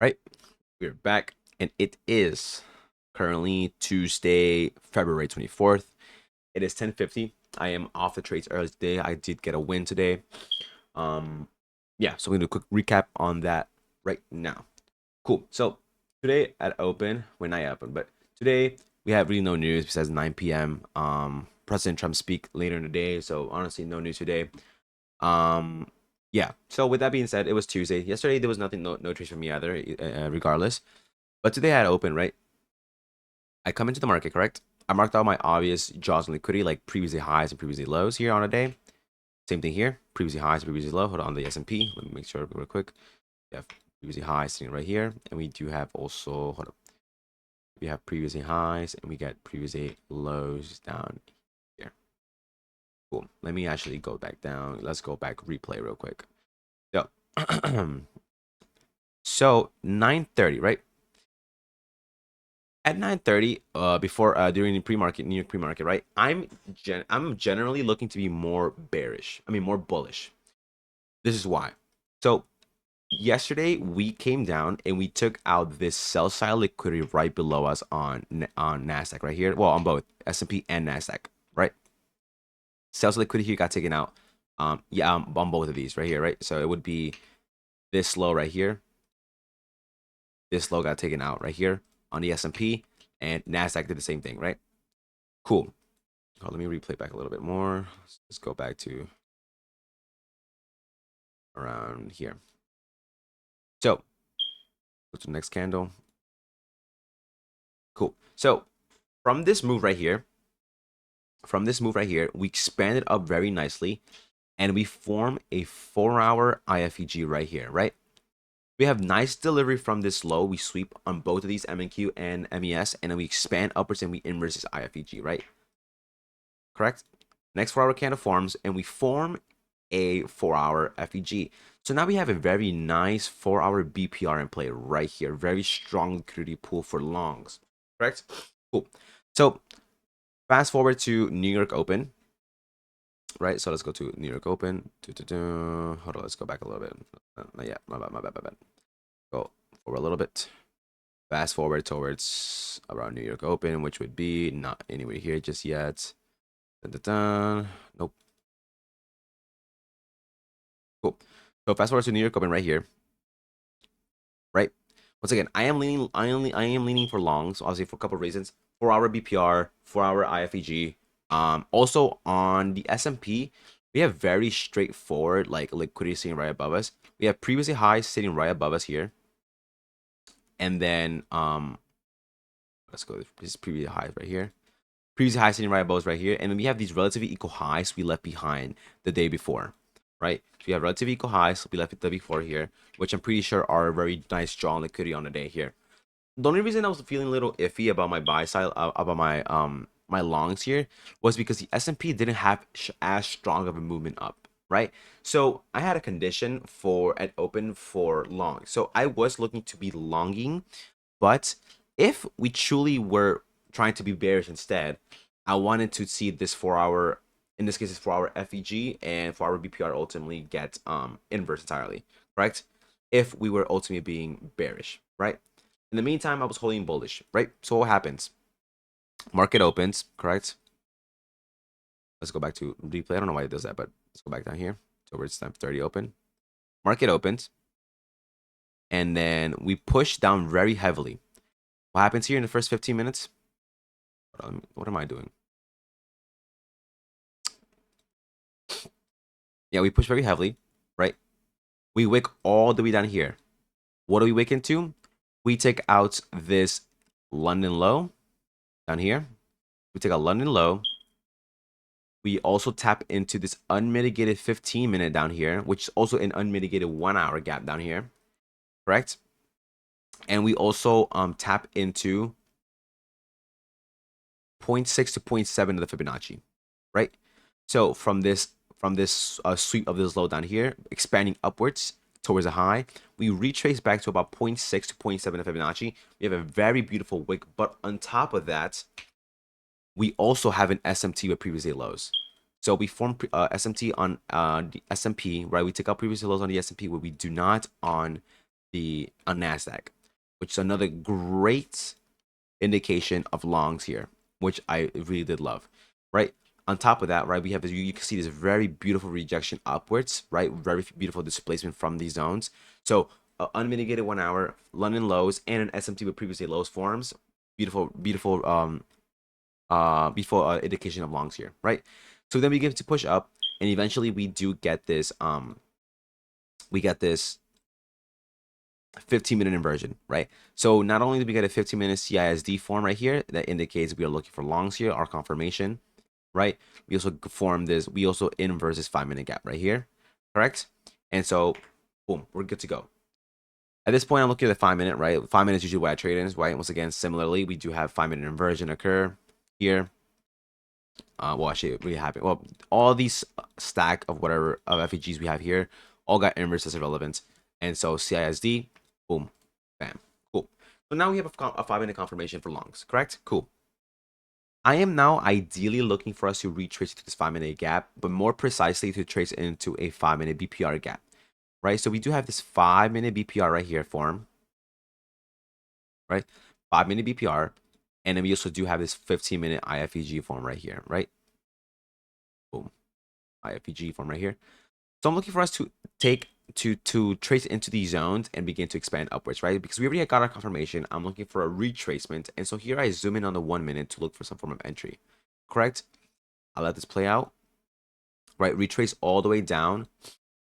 Right, we're back, and it is currently Tuesday, February 24th. It is 10:50. I am off the trades early today. I did get a win today. Um, yeah, so we're gonna do a quick recap on that right now. Cool. So today at open, we're not open, but today we have really no news besides 9 p.m. President Trump speak later in the day. So honestly, no news today. Um, yeah. So with that being said, it was Tuesday. Yesterday there was nothing, no trades for me either. Regardless. But today I had open, right? I come into the market, correct? I marked out my obvious jaws and liquidity, like previously highs and previously lows here on a day. Same thing here, previously highs, previously low. Hold on, the S&P. Let me make sure real quick. We have previously highs sitting right here, and we do have also, hold up, we have previously highs, and we get previously lows down here. Cool. Let me actually go back down. Let's go back replay real quick. So, so 9:30, right? At 9:30, before during the pre-market, New York pre-market, right? I'm generally looking to be more bearish. I mean more bullish. This is why. So yesterday we came down and we took out this sell side liquidity right below us on Nasdaq right here. Well, on both S&P and Nasdaq, right? Sell side liquidity here got taken out. Yeah, on both of these right here, right? So it would be this low right here. This low got taken out right here on the S&P, and Nasdaq did the same thing, right? Cool. Oh, let me replay back a little bit more. Let's go back to around here. So, go to the next candle. Cool. So, from this move right here, we expanded up very nicely, and we form a 4-hour IFVG right here, right? We have nice delivery from this low. We sweep on both of these MNQ and MES, and then we expand upwards and we inverse this IFVG, right? Correct? Next 4-hour candle forms, and we form a 4-hour FEG. So now we have a very nice 4-hour BPR in play right here. Very strong liquidity pool for longs. Correct? Cool. So fast forward to New York Open. Right? So let's go to New York Open. Hold on, let's go back a little bit. Not yet. My bad. Go forward a little bit. Fast forward towards around New York Open, which would be not anywhere here just yet. Nope. Cool. So fast forward to New York Open right here. Right. Once again, I am leaning for longs, obviously for a couple of reasons. 4-hour BPR, 4-hour IFEG. Also on the S&P, we have very straightforward like liquidity sitting right above us. We have previously highs sitting right above us here. And then let's go. This is previous highs right here. Previous highs sitting right above us right here. And then we have these relatively equal highs we left behind the day before. Right? So we have relatively equal highs we left the day before here, which I'm pretty sure are a very nice strong liquidity on the day here. The only reason I was feeling a little iffy about my buy side, about my longs here, was because the S&P didn't have as strong of a movement up, right? So I had a condition for at open for long. So I was looking to be longing, but if we truly were trying to be bearish instead, I wanted to see this 4-hour, in this case, this 4-hour FEG and 4-hour BPR ultimately get inverse entirely, correct? If we were ultimately being bearish, right? In the meantime, I was holding bullish, right? So what happens? Market opens, correct? Let's go back to replay. I don't know why it does that, but let's go back down here towards 10:30 open. Market opens, and then we push down very heavily. What happens here in the first 15 minutes? What am I doing? Yeah, we push very heavily, right? We wick all the way down here. What do we wick into? We take out this London low down here. We take a London low. We also tap into this unmitigated 15-minute down here, which is also an unmitigated 1-hour gap down here, correct? And we also tap into 0.6 to 0.7 of the Fibonacci, right? So from this sweep of this low down here, expanding upwards towards a high, we retrace back to about 0.6 to 0.7 of Fibonacci. We have a very beautiful wick, but on top of that, we also have an SMT with previously lows. So we form SMT on the S&P, right? We take out previously lows on the S&P, where we do not on the Nasdaq, which is another great indication of longs here, which I really did love, right? On top of that, right, we have this, you can see this very beautiful rejection upwards, right? Very beautiful displacement from these zones. So unmitigated 1 hour, London lows, and an SMT with previously lows forms. Beautiful, beautiful indication of longs here, right? So then we get to push up, and eventually we do get this, we get this 15-minute inversion, right? So not only do we get a 15-minute CISD form right here that indicates we are looking for longs here, our confirmation, right? We also form this, we also inverse this 5-minute gap right here, correct? And so, boom, we're good to go. At this point, I'm looking at the 5-minute, right? 5 minutes usually what I trade in, right? Once again, similarly, we do have 5-minute inversion occur here. Well, actually, we have it. Well, all these stack of whatever of FEGs we have here all got inverse as irrelevant. And so CISD, boom, bam, cool. So now we have a 5-minute confirmation for longs, correct? Cool. I am now ideally looking for us to retrace to this 5-minute gap, but more precisely to trace into a 5-minute BPR gap, right? So we do have this 5-minute BPR right here form, right? 5-minute BPR, and then we also do have this 15-minute IFVG form right here, right? Boom, IFVG form right here. So I'm looking for us to trace into these zones and begin to expand upwards, right? Because we already got our confirmation. I'm looking for a retracement. And so here I zoom in on the 1 minute to look for some form of entry, correct? I'll let this play out, right? Retrace all the way down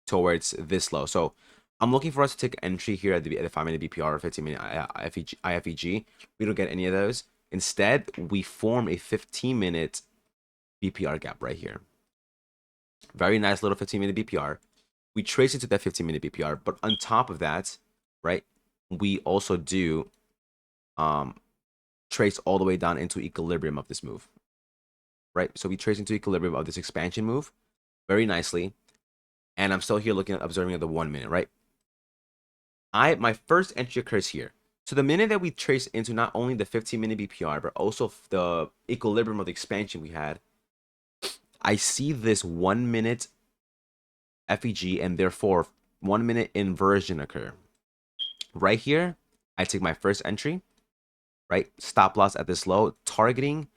towards this low. So I'm looking for us to take entry here at the 5-minute BPR or 15-minute IFVG. We don't get any of those. Instead, we form a 15-minute BPR gap right here. Very nice little 15-minute BPR. We trace into that 15-minute BPR, but on top of that, right, we also do trace all the way down into equilibrium of this move, right? So we trace into equilibrium of this expansion move very nicely, and I'm still here looking at observing at the 1 minute, right? My first entry occurs here. So the minute that we trace into not only the 15-minute BPR, but also the equilibrium of the expansion we had, I see this 1 minute FEG and therefore 1 minute inversion occur. Right here, I take my first entry, right? Stop loss at this low, targeting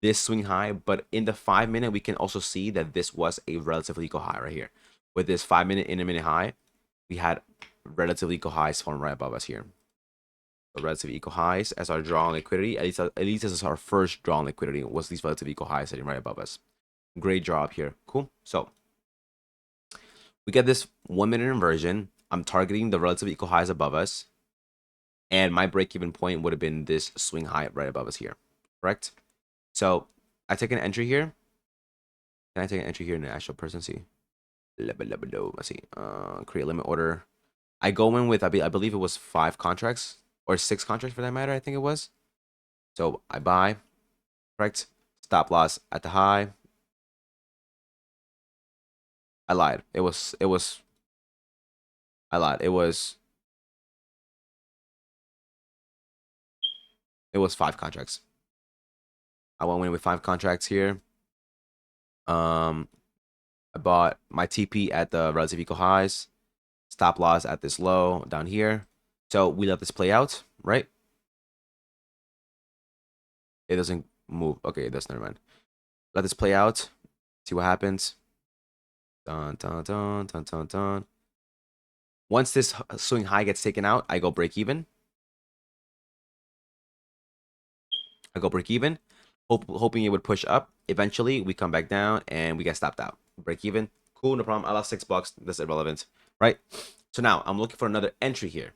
this swing high. But in the 5-minute, we can also see that this was a relatively equal high right here. With this 5-minute intermittent high, we had relatively equal highs formed right above us here. So relatively equal highs as our draw on liquidity, at least as our first draw on liquidity, was these relatively equal highs sitting right above us. Great draw up here. Cool. So we get this 1 minute inversion. I'm targeting the relatively equal highs above us. And my break-even point would have been this swing high right above us here. Correct? So I take an entry here. Can I take an entry here in the actual person? See. Let's see. Create limit order. I go in with, I believe it was 5 contracts. Or 6 contracts for that matter, I think it was. So I buy. Correct? Stop loss at the high. I lied. I lied. It was 5 contracts. I went in with 5 contracts here. I bought my TP at the relative equal highs. Stop loss at this low down here. So we let this play out, right? It doesn't move. Okay, it does. Never mind. Let this play out. See what happens. Dun, dun, dun, dun, dun, dun. Once this swing high gets taken out, I go break even. Hoping it would push up. Eventually, we come back down and we get stopped out. Break even. Cool, no problem. I lost $6. That's irrelevant, right? So now I'm looking for another entry here.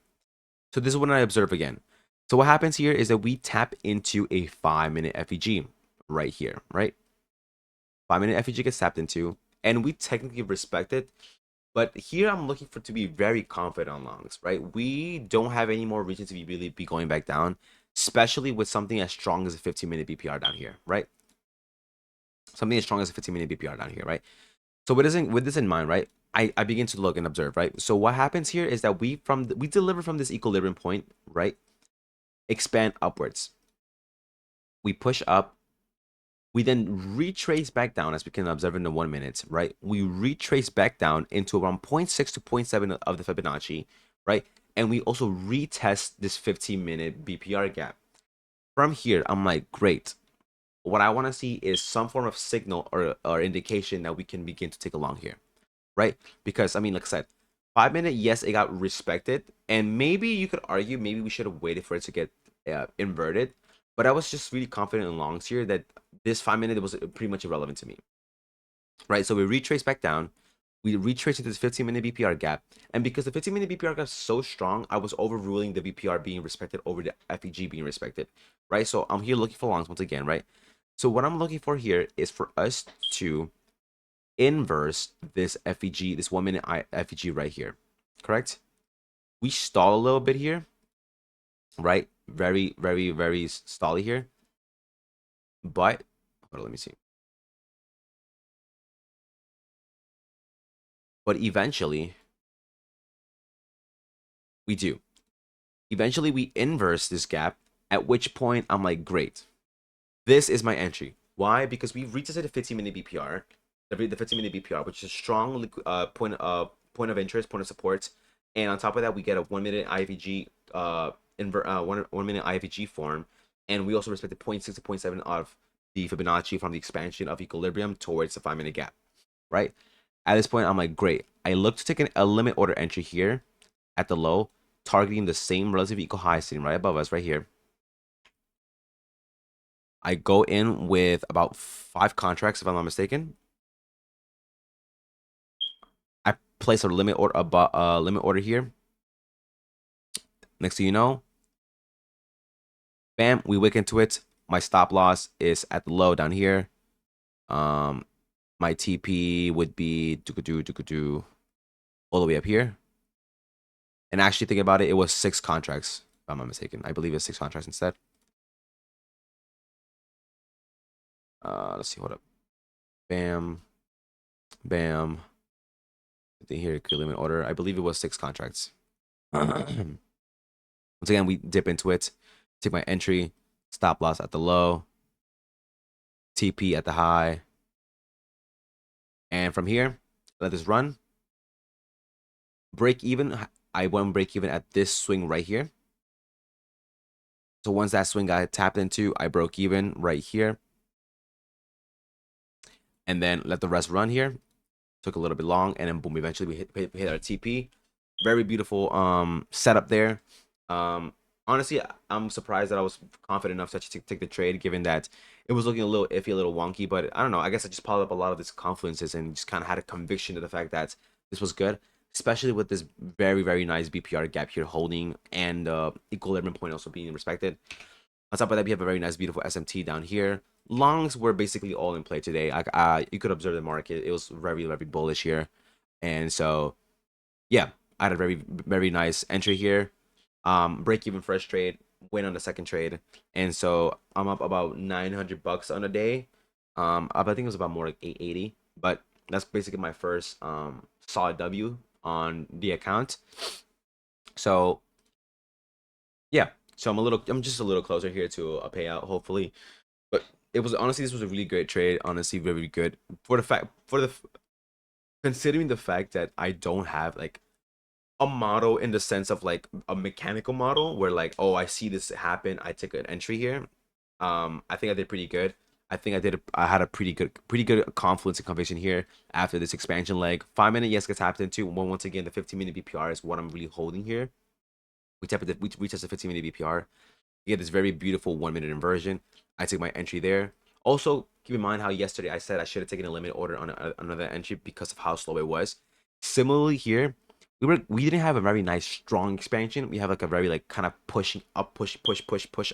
So this is when I observe again. So what happens here is that we tap into a 5-minute FEG right here, right? 5-minute FEG gets tapped into, and we technically respect it. But here I'm looking for to be very confident on longs, right? We don't have any more reason to really be going back down, especially with something as strong as a 15-minute BPR down here, right? Something as strong as a 15-minute BPR down here, right? So with this in mind, right, I begin to look and observe, right? So what happens here is that we deliver from this equilibrium point, right? Expand upwards. We push up. We then retrace back down, as we can observe in the 1 minute, right? We retrace back down into around 0.6 to 0.7 of the Fibonacci, right? and we also retest this 15-minute BPR gap. From here, I'm like, great. What I want to see is some form of signal or indication that we can begin to take a long here, right? Because I mean, like I said, 5 minute, yes, it got respected, and maybe you could argue maybe we should have waited for it to get inverted, but I was just really confident in longs here that this 5 minute was pretty much irrelevant to me, right? So we retrace back down, we retrace into this 15-minute BPR gap, and because the 15-minute BPR gap is so strong, I was overruling the BPR being respected over the FEG being respected, right? So I'm here looking for longs once again, right? So what I'm looking for here is for us to inverse this FEG, this 1 minute FEG right here, correct? We stall a little bit here, right? Very, very, very stally here. But, hold on, let me see. But eventually, we do. Eventually, we inverse this gap, at which point I'm like, great. This is my entry. Why? Because we retested a 15-minute BPR, the 15-minute BPR, which is a strong point of interest, point of support. And on top of that, we get a 1 minute IFVG, 1 minute IFVG form. And we also respected 0.6 to 0.7 of the Fibonacci from the expansion of equilibrium towards the 5 minute gap, right? At this point, I'm like, great. I look to take a limit order entry here at the low, targeting the same relative equal high sitting right above us right here. I go in with about 5 contracts, if I'm not mistaken. I place a limit order here. Next thing you know, bam, we wick into it. My stop loss is at the low down here. My TP would be all the way up here. And actually thinking about it, it was 6 contracts, if I'm not mistaken. I believe it's 6 contracts instead. Let's see, hold up. Bam. Bam. Here, limit order. I believe it was 6 contracts. Once again, we dip into it. Take my entry. Stop loss at the low. TP at the high. And from here, let this run. Break even. I won't break even at this swing right here. So once that swing got tapped into, I broke even right here. And then let the rest run here. Took a little bit long, and then boom, eventually we hit our TP. Very beautiful setup there. Honestly, I'm surprised that I was confident enough to actually take the trade, given that it was looking a little iffy, a little wonky. But I don't know. I guess I just piled up a lot of these confluences and just kind of had a conviction to the fact that this was good, especially with this very, very nice BPR gap here holding and equilibrium point also being respected. On top of that, we have a very nice, beautiful SMT down here. Longs were basically all in play today. You could observe the market; it was very, very bullish here, and so yeah, I had a very, very nice entry here. Break even first trade, win on the second trade, and so I'm up about $900 on a day. I think it was about more like 880, but that's basically my first solid W on the account. So yeah, so I'm just a little closer here to a payout, hopefully. But it was honestly, this was a really great trade. Honestly, very good for the considering the fact that I don't have like a model in the sense of like a mechanical model where like, oh, I see this happen, I take an entry here. I think I did pretty good. I think I had a pretty good confluence and conviction here after this expansion leg. 5 minute, yes, gets tapped into. Once again, the 15-minute BPR is what I'm really holding here. We test the 15-minute BPR. You get this very beautiful 1 minute inversion. I take my entry there. Also, keep in mind how yesterday I said I should have taken a limit order on another entry because of how slow it was. Similarly here, we didn't have a very nice strong expansion. We have like a very like kind of pushing up, push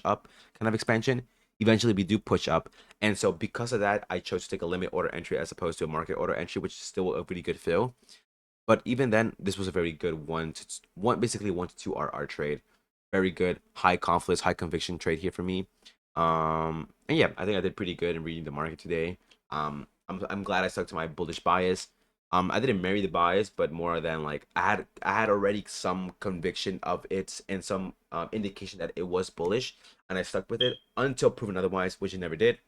up kind of expansion. Eventually we do push up, and so because of that, I chose to take a limit order entry as opposed to a market order entry, which is still a really good fill. But even then, this was a very good basically 1 to 2 RR trade. Very good, high confidence, high conviction trade here for me. And yeah, I think I did pretty good in reading the market today. I'm glad I stuck to my bullish bias. I didn't marry the bias, but more than like I had already some conviction of it and some indication that it was bullish, and I stuck with it until proven otherwise, which it never did.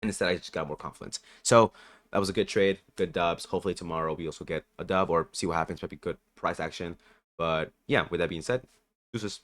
And instead, I just got more confidence. So that was a good trade, good dubs. Hopefully tomorrow we also get a dub or see what happens. Maybe good price action. But yeah, with that being said, deuces.